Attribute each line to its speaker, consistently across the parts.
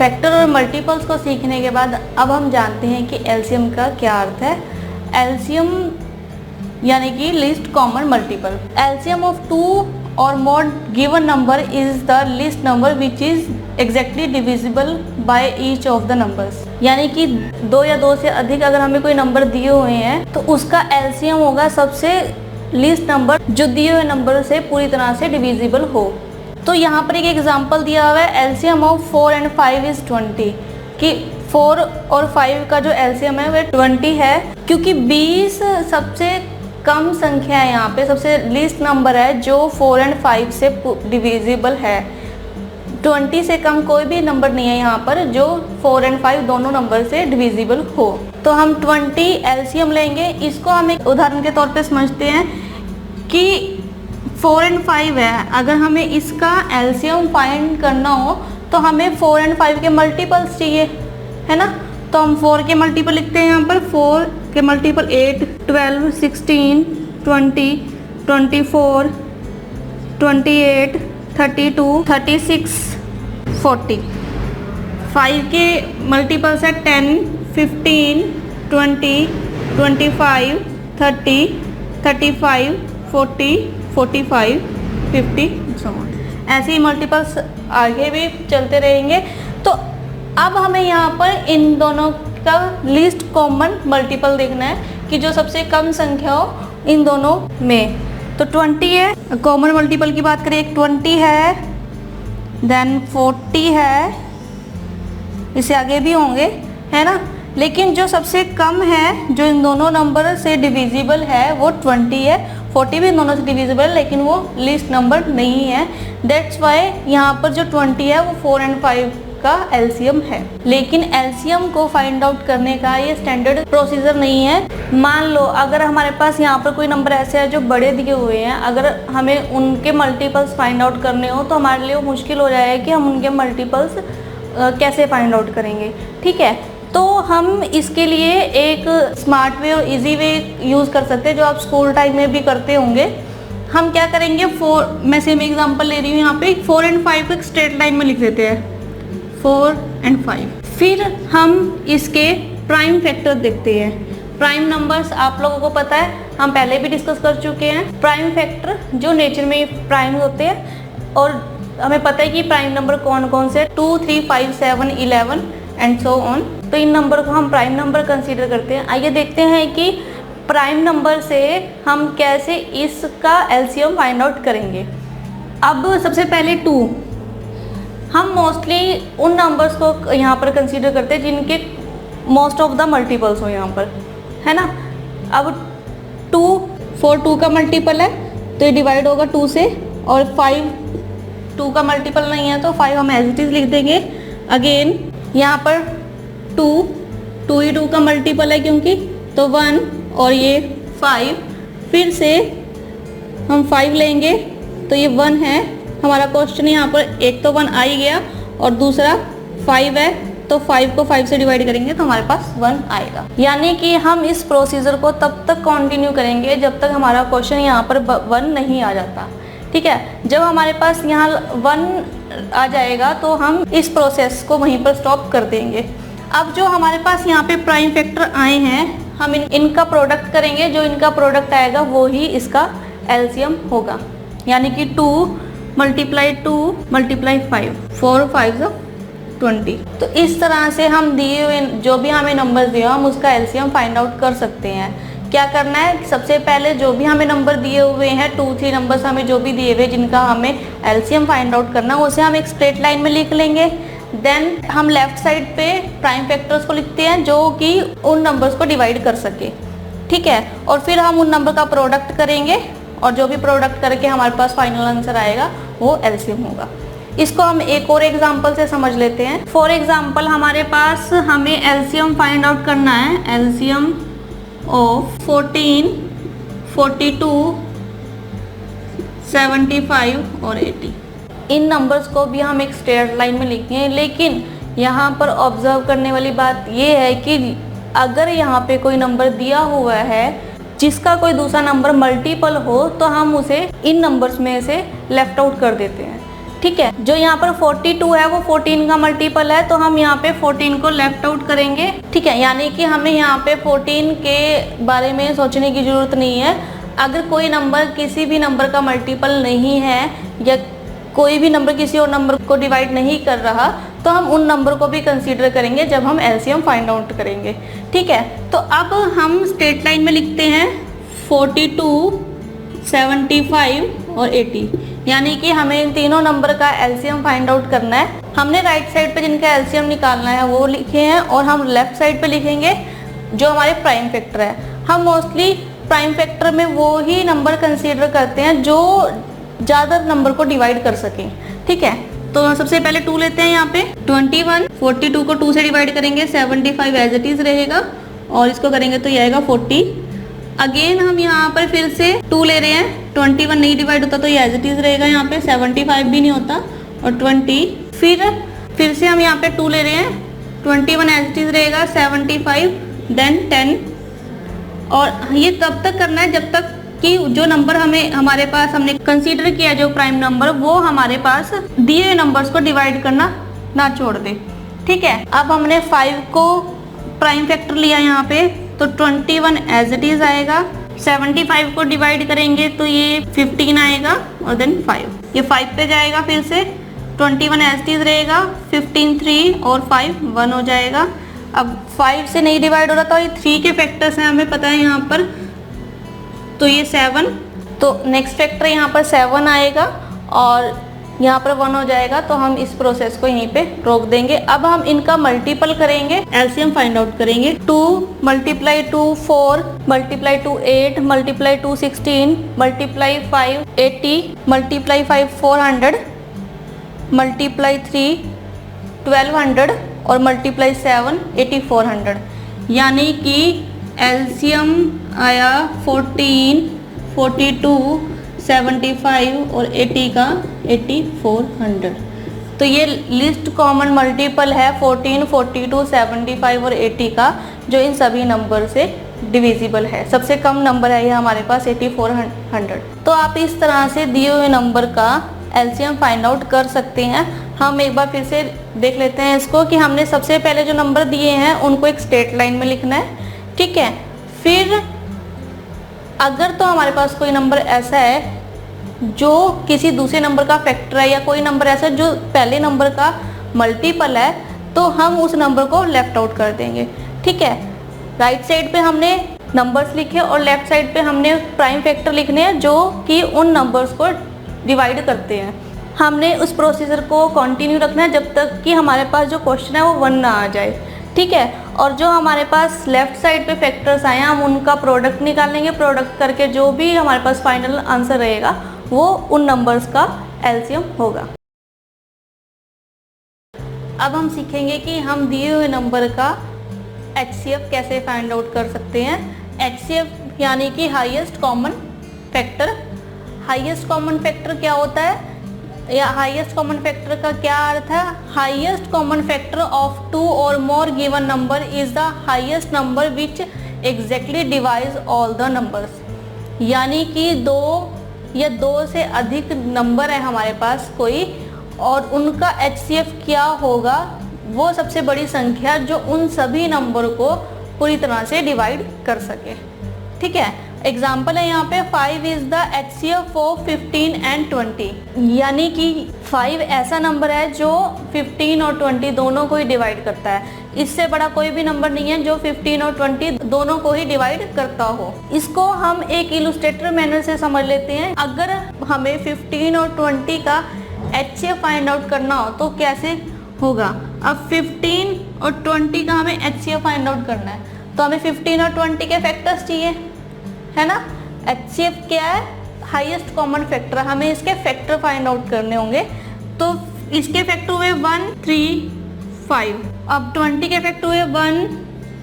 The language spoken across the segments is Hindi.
Speaker 1: फैक्टर और मल्टीपल्स को सीखने के बाद अब हम जानते हैं कि एलसीएम का क्या अर्थ है। एलसीएम यानी कि least common multiple. LCM of two और more given number is the least number which is exactly divisible by each of the numbers. यानी कि दो या दो से अधिक अगर हमें कोई नंबर दिए हुए हैं तो उसका एलसीएम होगा सबसे लीस्ट नंबर जो दिए हुए नंबर से पूरी तरह से डिविजिबल हो। तो यहाँ पर एक एग्जांपल दिया हुआ है, एलसीएम ऑफ 4 and 5 इज 20, कि 4 और 5 का जो एलसीएम है वह 20 है, क्योंकि 20 सबसे कम संख्या है, यहाँ पे सबसे लीस्ट नंबर है जो 4 and 5 से डिविजिबल है। 20 से कम कोई भी नंबर नहीं है यहाँ पर जो 4 and 5 दोनों नंबर से डिविजिबल हो। तो हम 20 एलसीएम लेंगे। इसको हम एक उदाहरण के तौर पे समझते हैं कि 4 and 5 है, अगर हमें इसका एलसीएम फाइंड करना हो तो हमें 4 and 5 के मल्टीपल्स चाहिए, है ना। तो हम 4 के मल्टीपल लिखते हैं यहाँ पर। 4 के मल्टीपल 8, 12, 16, 20, 24, 28, 32, 36, 40। 5 के मल्टीपल्स है 10, 15, 20, 25, 30, 35, 40, 45, 50, ऐसे ही मल्टीपल्स आगे भी चलते रहेंगे। तो अब हमें यहाँ पर इन दोनों का लीस्ट कॉमन मल्टीपल देखना है कि जो सबसे कम संख्या हो इन दोनों में। तो 20 है, कॉमन मल्टीपल की बात करें, 20 है, देन 40 है, इससे आगे भी होंगे, है ना। लेकिन जो सबसे कम है जो इन दोनों नंबर से डिविजिबल है वो 20 है। 40 भी इन दोनों से डिविजिबल है लेकिन वो लीस्ट नंबर नहीं है। दैट्स वाई यहाँ पर जो 20 है वो 4 and 5 का एलसीएम है। लेकिन एलसीएम को फाइंड आउट करने का ये स्टैंडर्ड प्रोसीजर नहीं है। मान लो अगर हमारे पास यहाँ पर कोई नंबर ऐसे है जो बड़े दिए हुए हैं, अगर हमें उनके मल्टीपल्स फाइंड आउट करने हो तो हमारे लिए वो मुश्किल हो जाएगा कि हम उनके मल्टीपल्स कैसे फाइंड आउट करेंगे। ठीक है, तो हम इसके लिए एक स्मार्ट वे और इजी वे यूज़ कर सकते हैं जो आप स्कूल टाइम में भी करते होंगे। हम क्या करेंगे, मैं सेम एग्जांपल ले रही हूँ यहाँ पे। 4 and 5 को एक स्ट्रेट लाइन में लिख देते हैं, 4 and 5। फिर हम इसके प्राइम फैक्टर देखते हैं। प्राइम नंबर्स आप लोगों को पता है, हम पहले भी डिस्कस कर चुके हैं। प्राइम फैक्टर जो नेचर में प्राइम होते हैं और हमें पता है कि प्राइम नंबर कौन कौन से 2, 3, 5, 7, 11 एंड सो ऑन। तो इन नंबर को हम प्राइम नंबर कंसीडर करते हैं। आइए देखते हैं कि प्राइम नंबर से हम कैसे इसका एलसीएम फाइंड आउट करेंगे। अब सबसे पहले 2, हम मोस्टली उन नंबर्स को यहाँ पर कंसीडर करते हैं जिनके मोस्ट ऑफ द मल्टीपल्स हो यहाँ पर, है ना। अब 2, 4 2 का मल्टीपल है तो ये डिवाइड होगा 2 से, और 5 2 का मल्टीपल नहीं है तो 5 हम एज इट इज लिख देंगे। अगेन यहाँ पर 2 ही 2 का मल्टीपल है क्योंकि, तो 1 और ये 5, फिर से हम 5 लेंगे तो ये 1 है। हमारा क्वेश्चन यहाँ पर एक तो 1 आ ही गया और दूसरा 5 है, तो 5 को 5 से डिवाइड करेंगे तो हमारे पास 1 आएगा। यानी कि हम इस प्रोसीजर को तब तक कंटिन्यू करेंगे जब तक हमारा क्वेश्चन यहाँ पर 1 नहीं आ जाता। ठीक है, जब हमारे पास यहाँ 1 आ जाएगा तो हम इस प्रोसेस को वहीं पर स्टॉप कर देंगे। अब जो हमारे पास यहाँ पे प्राइम फैक्टर आए हैं, हम इनका प्रोडक्ट करेंगे। जो इनका प्रोडक्ट आएगा वो ही इसका एलसीएम होगा। यानी कि 2 × 2 × 5, 4 5 20। तो इस तरह से हम दिए हुए जो भी हमें नंबर दिए हम उसका एलसीएम फाइंड आउट कर सकते हैं। क्या करना है, सबसे पहले जो भी हमें नंबर दिए हुए हैं 2, 3 नंबर्स हमें जो भी दिए हुए जिनका हमें एलसीएम फाइंड आउट करना है उसे हम एक स्ट्रेट लाइन में लिख लेंगे। देन हम लेफ्ट साइड पे प्राइम फैक्टर्स को लिखते हैं जो कि उन नंबर्स को डिवाइड कर सके। ठीक है, और फिर हम उन नंबर का प्रोडक्ट करेंगे और जो भी प्रोडक्ट करके हमारे पास फाइनल आंसर आएगा वो एलसीएम होगा। इसको हम एक और एग्जांपल से समझ लेते हैं। फॉर एग्जांपल हमारे पास हमें एलसीएम फाइंड आउट करना है, एलसीएम ऑफ 14, 42, 75 और 80। इन नंबर्स को भी हम एक स्ट्रेट लाइन में लिखेंगे। लेकिन यहाँ पर ऑब्जर्व करने वाली बात ये है कि अगर यहाँ पे कोई नंबर दिया हुआ है जिसका कोई दूसरा नंबर मल्टीपल हो तो हम उसे इन नंबर्स में से लेफ्ट आउट कर देते हैं। ठीक है। जो यहाँ पर 42 है वो 14 का मल्टीपल है, तो हम यहाँ पे 14 को लेफ्ट आउट करेंगे, ठीक है। यानी कि हमें यहाँ पे 14 के बारे में सोचने की ज़रूरत नहीं है। अगर कोई नंबर किसी भी नंबर का मल्टीपल नहीं है या कोई भी नंबर किसी और नंबर को डिवाइड नहीं कर रहा, तो हम उन नंबर को भी कंसीडर करेंगे जब हम एलसीएम फाइंड आउट करेंगे, ठीक है। तो अब हम स्ट्रेट लाइन में लिखते हैं 42, 75 और 80, यानी कि हमें इन तीनों नंबर का एलसीएम फाइंड आउट करना है। हमने राइट साइड पे जिनका एलसीएम निकालना है वो लिखे हैं, और हम लेफ्ट साइड पे लिखेंगे जो हमारे प्राइम फैक्टर है। हम मोस्टली प्राइम फैक्टर में वो ही नंबर कंसीडर करते हैं जो ज़्यादा नंबर को डिवाइड कर सकें, ठीक है। तो सबसे पहले 2 लेते हैं यहाँ पे 21, 42 को 2 से डिवाइड करेंगे, 75 एज इट इज़ रहेगा, और इसको करेंगे तो ये आएगा 40। अगेन हम यहाँ पर फिर से 2 ले रहे हैं, 21 नहीं डिवाइड होता तो ये एज इट इज़ रहेगा, यहाँ पे 75 भी नहीं होता, और 20। फिर से हम यहाँ पे 2 ले रहे हैं, 21 एज इट इज़ रहेगा, 75 देन 10, और ये तब तक करना है जब तक कि जो नंबर हमारे पास हमने कंसीडर किया जो प्राइम नंबर वो हमारे पास दिए हुए नंबर्स को डिवाइड करना ना छोड़ दे, ठीक है। अब हमने 5 को प्राइम फैक्टर लिया यहाँ पे, तो 21 एज इट इज आएगा, 75 को डिवाइड करेंगे तो ये 15 आएगा, और देन 5, ये 5 पे जाएगा, फिर से 21 एज इट इज रहेगा, 15 3 और 5 1 हो जाएगा। अब 5 से नहीं डिवाइड हो रहा था, ये 3 के फैक्टर्स हैं हमें पता है यहाँ पर, तो ये 7, तो नेक्स्ट फैक्टर यहाँ पर 7 आएगा और यहाँ पर 1 हो जाएगा, तो हम इस प्रोसेस को यहीं पे रोक देंगे। अब हम इनका मल्टीपल करेंगे, एलसीएम फाइंड आउट करेंगे। 2 × 2 4, × 2 8, × 2 16, × 5 80, × 5 400, × 3 1200 और × 7 8400, यानी कि एलसीएम आया 14, 42, 75 और 80 का 8400। तो ये लिस्ट कॉमन मल्टीपल है 14, 42, 75 और 80 का, जो इन सभी नंबर से डिविजिबल है। सबसे कम नंबर है ये हमारे पास 8400। तो आप इस तरह से दिए हुए नंबर का एलसीएम फाइंड आउट कर सकते हैं। हम एक बार फिर से देख लेते हैं इसको कि हमने सबसे पहले जो नंबर दिए हैं उनको एक स्ट्रेट लाइन में लिखना है, ठीक है। फिर अगर तो हमारे पास कोई नंबर ऐसा है जो किसी दूसरे नंबर का फैक्टर है, या कोई नंबर ऐसा है जो पहले नंबर का मल्टीपल है, तो हम उस नंबर को लेफ्ट आउट कर देंगे, ठीक है। राइट साइड पे हमने नंबर्स लिखे और लेफ्ट साइड पे हमने प्राइम फैक्टर लिखने हैं जो कि उन नंबर्स को डिवाइड करते हैं। हमने उस प्रोसीजर को कंटिन्यू रखना है जब तक कि हमारे पास जो क्वेश्चन है वो 1 ना आ जाए, ठीक है। और जो हमारे पास लेफ्ट साइड पे फैक्टर्स आए हैं हम उनका प्रोडक्ट निकालेंगे, प्रोडक्ट करके जो भी हमारे पास फाइनल आंसर रहेगा वो उन नंबर्स का एलसीएम होगा। अब हम सीखेंगे कि हम दिए हुए नंबर का एचसीएफ कैसे फाइंड आउट कर सकते हैं। एचसीएफ यानी कि highest common factor. Highest common factor क्या होता है, या हाईएस्ट कॉमन फैक्टर का क्या अर्थ है? हाईएस्ट कॉमन फैक्टर ऑफ 2 और more given number is the highest number which exactly divides all the numbers. यानी कि 2 या 2 से अधिक नंबर है हमारे पास कोई, और उनका एचसीएफ क्या होगा, वो सबसे बड़ी संख्या जो उन सभी नंबर को पूरी तरह से डिवाइड कर सके, ठीक है। एग्जाम्पल है यहाँ पे 5 is the HCF of 15 and 20, यानी कि 5 ऐसा नंबर है जो 15 और 20 दोनों को ही डिवाइड करता है। इससे बड़ा कोई भी नंबर नहीं है जो 15 और 20 दोनों को ही डिवाइड करता हो। इसको हम एक इलस्ट्रेटर मैनर से समझ लेते हैं। अगर हमें 15 और 20 का एचसीएफ फाइंड आउट करना हो तो कैसे होगा। अब 15 और 20 का हमें एचसीएफ फाइंड आउट करना है, तो हमें 15 और 20 के फैक्टर्स चाहिए, है ना। एचसीएफ क्या है? Highest common factor. हमें इसके फैक्टर फाइंड आउट करने होंगे, तो इसके फैक्टर हुए 1 3 5। अब 20 के फैक्टर हुए 1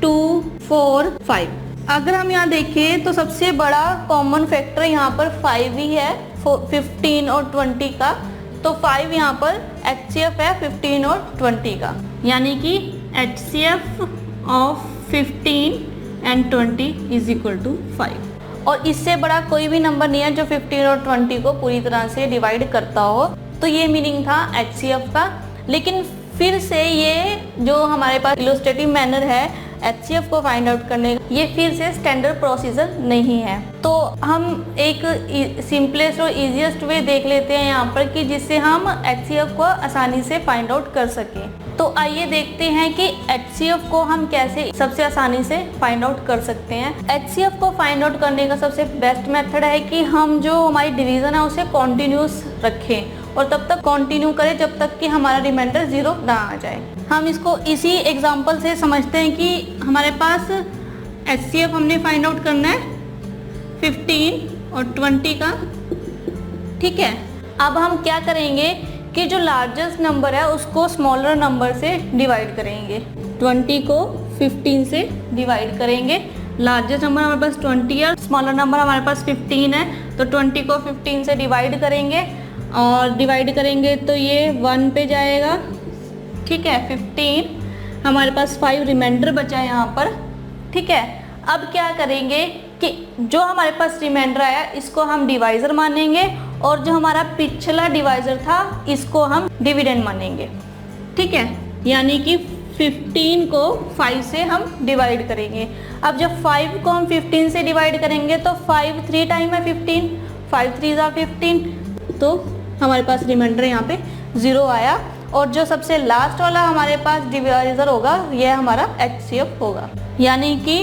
Speaker 1: 2 4 5। अगर हम यहाँ देखें तो सबसे बड़ा कॉमन फैक्टर यहाँ पर 5 ही है 15 और 20 का, तो 5 यहाँ पर एचसीएफ है 15 और 20 का, यानी कि HCF of 15 and 20 is equal to 5। और इससे बड़ा कोई भी नंबर नहीं है जो 15 और 20 को पूरी तरह से डिवाइड करता हो। तो ये मीनिंग था HCF का। लेकिन फिर से ये जो हमारे पास इलस्ट्रेटिव मैनर है HCF को फाइंड आउट करने का, ये फिर से स्टैंडर्ड प्रोसीजर नहीं है। तो हम एक सिंपलेस्ट और इजीएस्ट वे देख लेते हैं यहाँ पर कि जिससे हम HCF को आसानी से फाइंड आउट कर सकें। तो आइए देखते हैं कि HCF को हम कैसे सबसे आसानी से फाइंड आउट कर सकते हैं। HCF को फाइंड आउट करने का सबसे बेस्ट मेथड है कि हम जो हमारी डिवीज़न है उसे कॉन्टिन्यूस रखें और तब तक कंटिन्यू करें जब तक कि हमारा रिमाइंडर 0 ना आ जाए। हम इसको इसी एग्जांपल से समझते हैं कि हमारे पास HCF हमने फाइंड आउट करना है 15 और 20 का, ठीक है। अब हम क्या करेंगे कि जो लार्जेस्ट नंबर है उसको स्मॉलर नंबर से डिवाइड करेंगे। 20 को 15 से डिवाइड करेंगे। लार्जेस्ट नंबर हमारे पास 20 है, स्मॉलर नंबर हमारे पास 15 है, तो 20 को 15 से डिवाइड करेंगे और डिवाइड करेंगे तो ये 1 पे जाएगा, ठीक है। 15 हमारे पास 5 रिमाइंडर बचा है यहाँ पर, ठीक है। अब क्या करेंगे कि जो हमारे पास रिमाइंडर आया इसको हम डिवाइज़र मानेंगे और जो हमारा पिछला डिवाइज़र था इसको हम डिविडेंड मानेंगे, ठीक है। यानी कि 15 को 5 से हम डिवाइड करेंगे। अब जब 5 को हम 15 से डिवाइड करेंगे तो 5 3 टाइम है 15, 5 3 ज़ा 15, तो हमारे पास रिमाइंडर यहाँ पे 0 आया। और जो सबसे लास्ट वाला हमारे पास डिवाइज़र होगा यह हमारा HCF होगा, यानी कि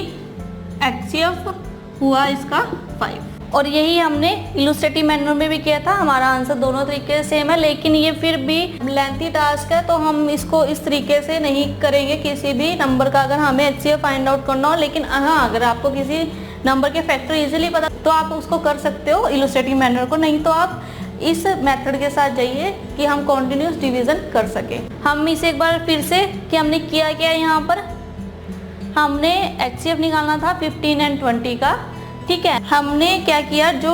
Speaker 1: HCF हुआ इसका 5। और यही हमने इलस्ट्रेटिव मैनर में भी किया था। हमारा आंसर दोनों तरीके से सेम है, लेकिन ये फिर भी लेंथी टास्क है तो हम इसको इस तरीके से नहीं करेंगे किसी भी नंबर का अगर हमें HCF फाइंड आउट करना हो। लेकिन हाँ, अगर आपको किसी नंबर के फैक्टर इजीली पता तो आप उसको कर सकते हो इलस्ट्रेटिव मैनर को, नहीं तो आप इस मेथड के साथ जाइए कि हम कॉन्टिन्यूस डिवीज़न कर सकें। हम इसे एक बार फिर से कि हमने किया क्या है, यहाँ पर हमने HCF निकालना था 15 एंड 20 का, ठीक है। हमने क्या किया, जो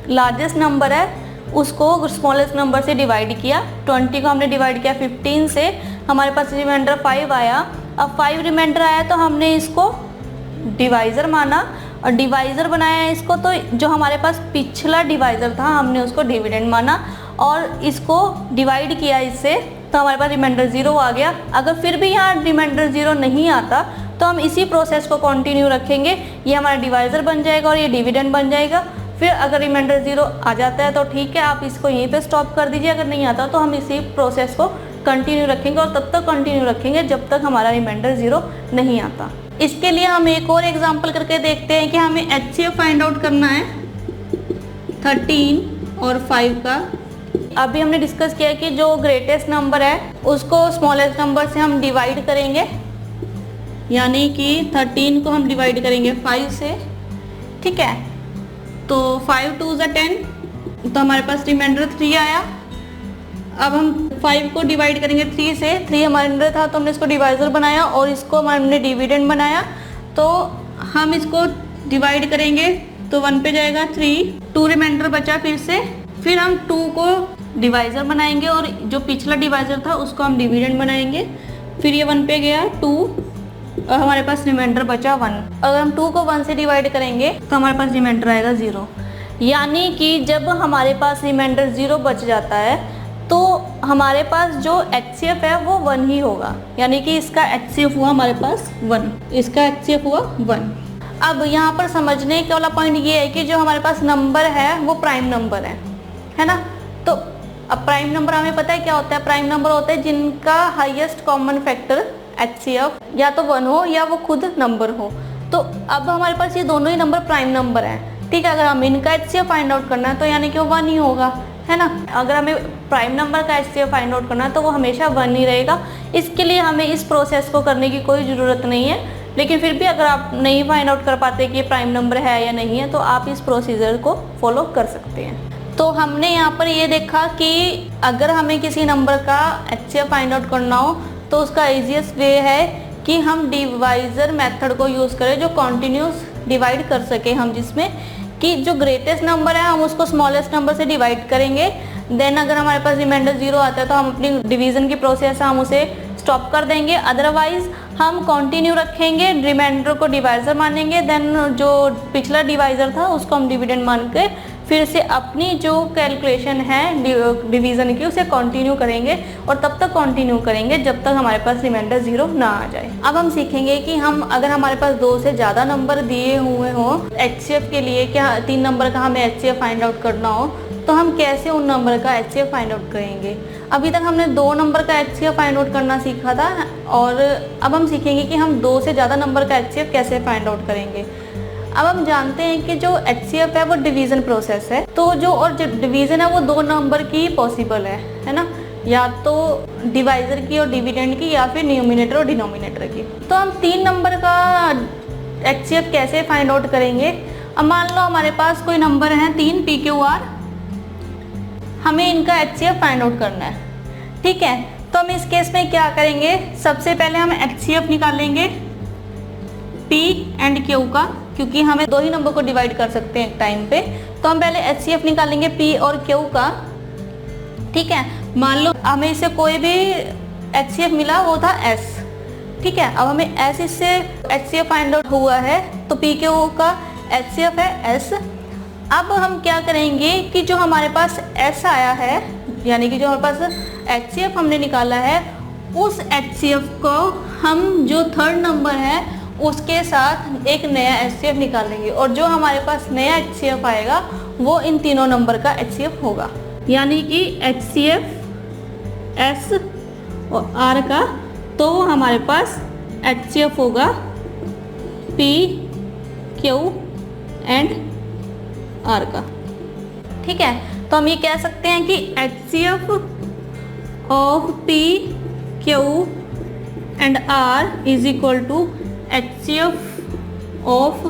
Speaker 1: लार्जेस्ट नंबर है उसको स्मॉलेस्ट नंबर से डिवाइड किया। 20 को हमने डिवाइड किया 15 से, हमारे पास रिमाइंडर 5 आया। अब 5 रिमाइंडर आया तो हमने इसको डिवाइज़र माना और डिवाइज़र बनाया इसको, तो जो हमारे पास पिछला डिवाइज़र था हमने उसको डिविडेंड माना और इसको डिवाइड किया इससे, तो हमारे पास रिमाइंडर 0 आ गया। अगर फिर भी यहाँ रिमाइंडर 0 नहीं आता तो हम इसी प्रोसेस को कंटिन्यू रखेंगे, ये हमारा डिवाइज़र बन जाएगा और ये डिविडेंड बन जाएगा। फिर अगर रिमाइंडर 0 आ जाता है तो ठीक है, आप इसको यहीं पे स्टॉप कर दीजिए। अगर नहीं आता तो हम इसी प्रोसेस को कंटिन्यू रखेंगे और तब तक कंटिन्यू रखेंगे जब तक हमारा रिमाइंडर 0 नहीं आता। इसके लिए हम एक और एग्जांपल करके देखते हैं कि हमें HCF फाइंड आउट करना है 13 और 5 का। अभी हमने डिस्कस किया कि जो ग्रेटेस्ट नंबर है उसको स्मॉलेस्ट नंबर से हम डिवाइड करेंगे, यानी कि 13 को हम डिवाइड करेंगे 5 से, ठीक है। तो 5 2 ज़ा 10, तो हमारे पास रिमाइंडर 3 आया। अब हम 5 को डिवाइड करेंगे 3 से, 3 हमारे अंदर था तो हमने इसको डिवाइज़र बनाया और इसको हमने डिविडेंड बनाया। तो हम इसको डिवाइड करेंगे तो 1 पे जाएगा 3, 2 रिमाइंडर बचा फिर से। फिर हम 2 को डिवाइज़र बनाएंगे और जो पिछला डिवाइज़र था उसको हम डिविडेंड बनाएंगे। फिर ये 1 पे गया 2 और हमारे पास रिमाइंडर बचा 1। अगर हम 2 को 1 से डिवाइड करेंगे तो हमारे पास रिमाइंडर आएगा 0। यानी कि जब हमारे पास रिमाइंडर 0 बच जाता है तो हमारे पास जो HCF है वो 1 ही होगा, यानी कि इसका HCF हुआ हमारे पास 1, इसका HCF हुआ 1। अब यहाँ पर समझने का वाला पॉइंट ये है कि जो हमारे पास नंबर है वो प्राइम नंबर है ना। तो अब प्राइम नंबर हमें पता है क्या होता है, प्राइम नंबर होते हैं जिनका हाईएस्ट कॉमन फैक्टर HCF या तो 1 हो या वो खुद नंबर हो। तो अब हमारे पास ये दोनों ही नंबर प्राइम नंबर हैं, ठीक है। अगर हमें इनका HCF फाइंड आउट करना है तो यानी कि वो 1 ही होगा, है ना। अगर हमें प्राइम नंबर का HCF फाइंड आउट करना है तो वो हमेशा 1 ही रहेगा। इसके लिए हमें इस प्रोसेस को करने की कोई ज़रूरत नहीं है, लेकिन फिर भी अगर आप नहीं फाइंड आउट कर पाते कि प्राइम नंबर है या नहीं है तो आप इस प्रोसीजर को फॉलो कर सकते हैं। तो हमने यहाँ पर ये देखा कि अगर हमें किसी नंबर का HCF फाइंड आउट करना हो तो उसका ईजीएस्ट वे है कि हम डिवाइज़र मेथड को यूज़ करें, जो कॉन्टिन्यूस डिवाइड कर सके हम, जिसमें कि जो ग्रेटेस्ट नंबर है हम उसको स्मॉलेस्ट नंबर से डिवाइड करेंगे। देन अगर हमारे पास रिमाइंडर 0 आता है तो हम अपनी डिवीज़न की प्रोसेस है हम उसे स्टॉप कर देंगे। अदरवाइज हम कंटिन्यू रखेंगे, रिमाइंडर को डिवाइज़र मानेंगे, देन जो पिछला डिवाइज़र था उसको हम डिविडेंड मान के फिर से अपनी जो कैलकुलेशन है डिवीज़न की उसे कंटिन्यू करेंगे और तब तक कंटिन्यू करेंगे जब तक हमारे पास रिमाइंडर 0 ना आ जाए। अब हम सीखेंगे कि हम अगर हमारे पास 2 से ज़्यादा नंबर दिए हुए हों HCF के लिए, क्या 3 नंबर का हमें HCF फाइंड आउट करना हो, तो हम कैसे उन नंबर का HCF फाइंड आउट करेंगे। अभी तक हमने 2 नंबर का HCF फाइंड आउट करना सीखा था और अब हम सीखेंगे कि हम 2 से ज़्यादा नंबर का HCF कैसे फाइंड आउट करेंगे। अब हम जानते हैं कि जो HCF है वो डिवीज़न प्रोसेस है, तो जो डिवीज़न है वो 2 नंबर की पॉसिबल है ना, या तो डिवाइज़र की और डिविडेंड की, या फिर न्यूमिनेटर और डिनोमिनेटर की। तो हम 3 नंबर का HCF कैसे फाइंड आउट करेंगे। अब मान लो हमारे पास कोई नंबर है 3 PQR, हमें इनका HCF फाइंड आउट करना है, ठीक है। तो हम इस केस में क्या करेंगे, सबसे पहले हम HCF निकालेंगे P एंड Q का, क्योंकि हमें 2 ही नंबर को डिवाइड कर सकते हैं एक टाइम पे। तो हम पहले HCF निकालेंगे P और Q का, ठीक है। मान लो हमें इससे कोई भी HCF मिला, वो था S, ठीक है। अब हमें S इससे HCF फाइंड आउट हुआ है, तो PQ का HCF है S। अब हम क्या करेंगे कि जो हमारे पास S आया है, यानी कि जो हमारे पास HCF हमने निकाला है, उस HCF को हम जो 3rd नंबर है उसके साथ एक नया HCF निकालेंगे, और जो हमारे पास नया HCF आएगा वो इन तीनों नंबर का HCF होगा, यानी कि HCF S और R का। तो हमारे पास HCF होगा P Q एंड R का, ठीक है। तो हम ये कह सकते हैं कि HCF of P Q and R is equal to HCF of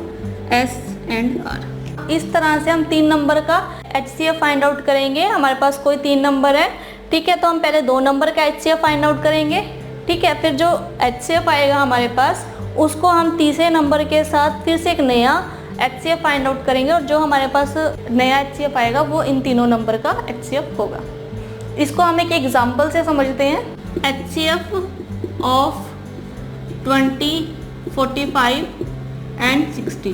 Speaker 1: S and R। इस तरह से हम 3 नंबर का HCF फाइंड आउट करेंगे। हमारे पास कोई 3 नंबर है, ठीक है, तो हम पहले 2 नंबर का HCF फाइंड आउट करेंगे, ठीक है। फिर जो HCF आएगा हमारे पास, उसको हम तीसरे नंबर के साथ फिर से एक नया HCF फाइंड आउट करेंगे, और जो हमारे पास नया HCF आएगा वो इन तीनों नंबर का HCF होगा। इसको हम एक एग्जांपल से समझते हैं। HCF ऑफ 20, 45 एंड 60,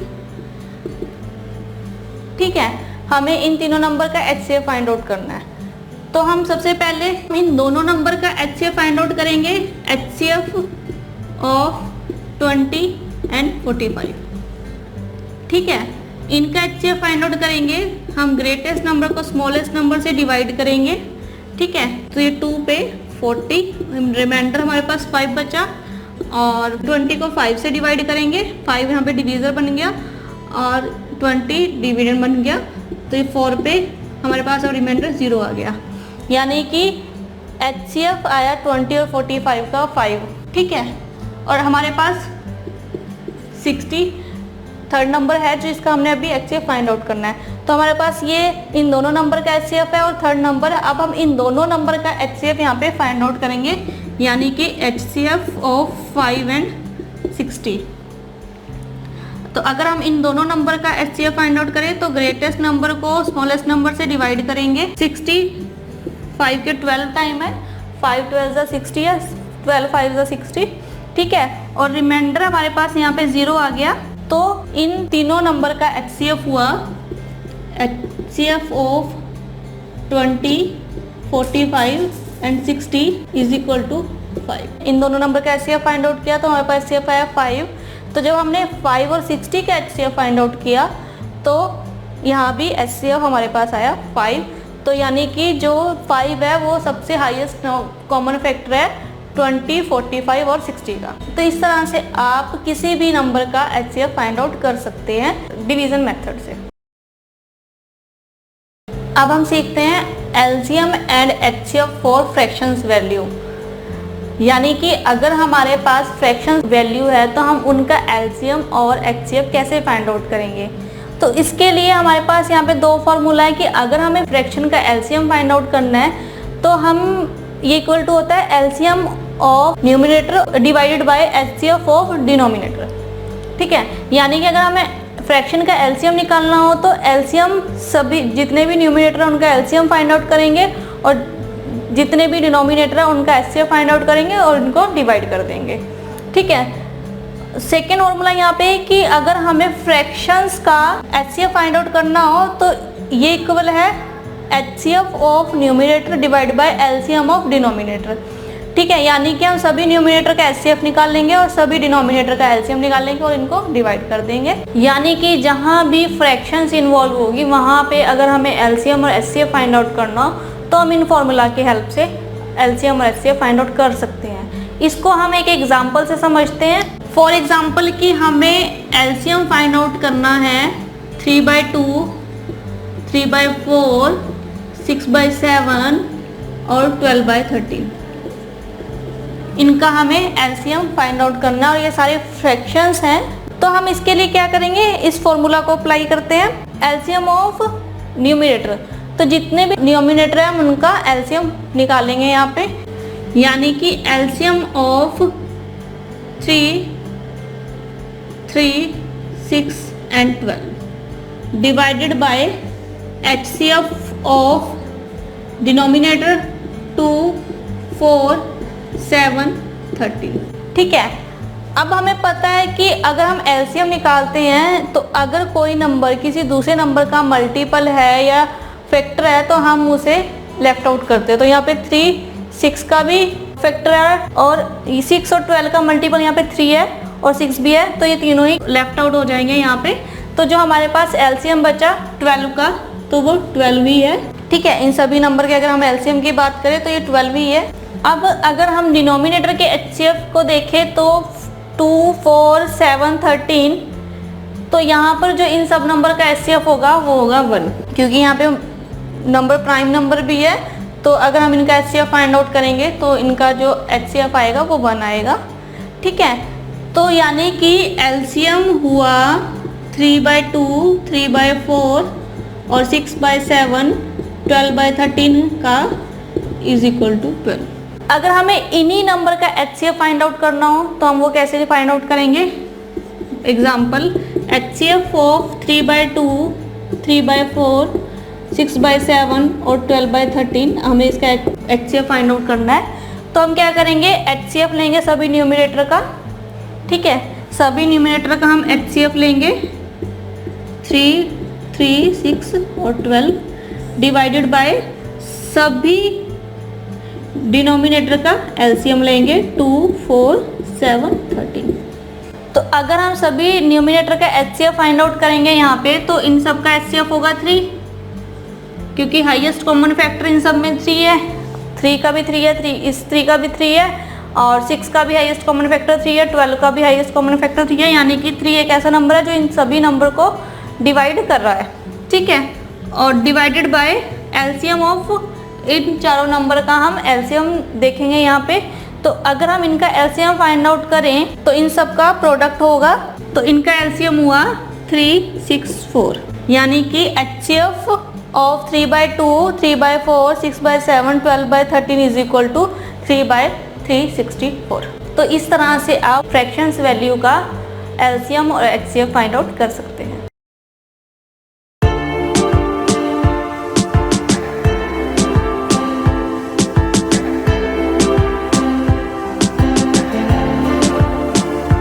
Speaker 1: ठीक है। हमें इन तीनों नंबर का HCF फाइंड आउट करना है। तो हम सबसे पहले इन दोनों नंबर का HCF फाइंड आउट करेंगे, HCF ऑफ 20 एंड 45, ठीक है। इनका HCF फाइंड आउट करेंगे, हम ग्रेटेस्ट नंबर को स्मॉलेस्ट नंबर से डिवाइड करेंगे, ठीक है। तो ये 2 पे 40, रिमाइंडर हमारे पास 5 बचा, और 20 को 5 से डिवाइड करेंगे, 5 यहाँ पे डिवीज़र बन गया और 20 डिविडेंड बन गया। तो ये 4 पे हमारे पास और रिमाइंडर 0 आ गया, यानी कि HCF आया 20 और 45 का 5, ठीक है। और हमारे पास 60 3rd नंबर है जो इसका हमने अभी HCF फाइंड आउट करना है। तो हमारे पास ये इन दोनों नंबर का HCF है और 3rd नंबर है। अब हम इन दोनों नंबर का HCF यहाँ पे फाइंड आउट करेंगे, यानी कि HCF ऑफ 5 एंड 60। तो अगर हम इन दोनों नंबर का HCF फाइंड आउट करें तो ग्रेटेस्ट नंबर को स्मॉलेस्ट नंबर से डिवाइड करेंगे। 60 5 के 12 टाइम है, 5 12 60 है, 12 5 60, ठीक है। और रिमाइंडर हमारे पास यहाँ पे 0 आ गया। तो इन तीनों नंबर का HCF हुआ HCF of 20, 45 and 60 is equal to 5। इन दोनों नंबर का HCF फाइंड आउट किया तो हमारे पास HCF आया 5। तो जब हमने 5 और 60 का HCF फाइंड आउट किया तो यहाँ भी HCF हमारे पास आया 5। तो यानी कि जो 5 है वो सबसे हाईएस्ट कॉमन फैक्टर है 20, 45 और 60 का। तो इस तरह से आप किसी भी नंबर का HCF फाइंड आउट कर सकते हैं डिवीजन मेथड से। अब हम सीखते हैं LCM and HCF for fractions value, यानी कि अगर हमारे पास फ्रैक्शंस वैल्यू है तो हम उनका LCM और HCF कैसे फाइंड आउट करेंगे। तो इसके लिए हमारे पास यहाँ पे 2 फार्मूला है कि अगर हमें फ्रैक्शन का LCM फाइंड आउट करना है तो हम ये इक्वल टू होता है LCM of numerator divided by HCF of denominator, ठीक है। यानी कि अगर हमें फ्रैक्शन का LCM निकालना हो तो LCM सभी जितने भी न्यूमिनेटर है उनका LCM फाइंड आउट करेंगे और जितने भी डिनोमिनेटर है उनका HCF फाइंड आउट करेंगे और इनको डिवाइड कर देंगे, ठीक है। सेकेंड फॉर्मूला यहाँ पे कि अगर हमें फ्रैक्शंस का HCF फाइंड आउट करना हो तो ये इक्वल है HCF of numerator divide by LCM of denominator. ठीक है, यानी कि हम सभी न्यूमरेटर का HCF निकाल लेंगे और सभी डिनोमिनेटर का LCM निकाल लेंगे और इनको डिवाइड कर देंगे। यानी कि जहाँ भी फ्रैक्शंस इन्वॉल्व होगी वहाँ पे अगर हमें LCM और HCF फाइंड आउट करना हो तो हम इन फॉर्मूला की हेल्प से LCM और HCF फाइंड आउट कर सकते हैं। इसको हम एक एग्जाम्पल से समझते हैं। फॉर एग्जाम्पल कि हमें LCM फाइंड आउट करना है 3/2, 3/4, 6/7 और 12/13। इनका हमें LCM फाइंड आउट करना और ये सारे फ्रैक्शंस हैं। तो हम इसके लिए क्या करेंगे, इस फॉर्मूला को अप्लाई करते हैं। LCM ऑफ न्यूमरेटर, तो जितने भी न्यूमरेटर हैं हम उनका LCM निकालेंगे यहाँ पे। यानी कि LCM of 3, 6 and 12 divided by HCF of denominator 2, 4, 7, 13। ठीक है, अब हमें पता है कि अगर हम LCM निकालते हैं तो अगर कोई नंबर किसी दूसरे नंबर का मल्टीपल है या फैक्टर है तो हम उसे लेफ्ट आउट करते हैं। तो यहाँ पे 3, 6 का भी फैक्टर है और 6 और 12 का मल्टीपल यहाँ पे 3 है और 6 भी है, तो ये तीनों ही लेफ्ट आउट हो जाएंगे यहाँ पे। तो जो हमारे पास LCM बचा 12 का, तो वो 12 ही है। ठीक है, इन सभी नंबर के अगर हम LCM की बात करें तो ये 12 ही है। अब अगर हम डिनोमिनेटर के HCF को देखें तो 2, 4, 7, 13, तो यहाँ पर जो इन सब नंबर का HCF होगा वो होगा 1, क्योंकि यहाँ पे नंबर प्राइम नंबर भी है। तो अगर हम इनका HCF फाइंड आउट करेंगे तो इनका जो HCF आएगा वो 1 आएगा। ठीक है, तो यानी कि LCM हुआ 3/2, 3/4 और 6/7, 12/13 का इज इक्वल टू 12। अगर हमें इन्हीं नंबर का HCF फाइंड आउट करना हो तो हम वो कैसे फाइंड आउट करेंगे। एग्जाम्पल, HCF ऑफ 3/2, 3/4, 6/7 और 12/13, हमें इसका HCF फाइंड आउट करना है। तो हम क्या करेंगे, HCF लेंगे सभी न्यूमरेटर का। ठीक है, सभी न्यूमरेटर का हम HCF लेंगे 3, 3, 6 और 12 डिवाइडेड बाय सभी डिनोमिनेटर का LCM लेंगे 2, 4, 7, 13। तो अगर हम सभी न्यूमरेटर का HCF फाइंड आउट करेंगे यहाँ पे तो इन सब का HCF होगा 3, क्योंकि हाईएस्ट कॉमन फैक्टर इन सब में 3 है। 3 का भी 3 है, 3 का भी 3 है और 6 का भी हाईएस्ट कॉमन फैक्टर 3 है, 12 का भी हाईएस्ट कॉमन फैक्टर 3 है। यानी कि 3 एक ऐसा नंबर है जो इन सभी नंबर को डिवाइड कर रहा है। ठीक है, और डिवाइडेड बाय LCM ऑफ इन चारों नंबर का हम LCM देखेंगे यहाँ पे। तो अगर हम इनका LCM फाइंड आउट करें तो इन सब का प्रोडक्ट होगा, तो इनका LCM हुआ 3, 6, 4। यानी कि HCF of 3/2, 3/4, 6/7, 12/13 is equal to 3/364। तो इस तरह से आप फ्रैक्शंस वैल्यू का LCM और HCF फाइंड आउट कर सकते हैं।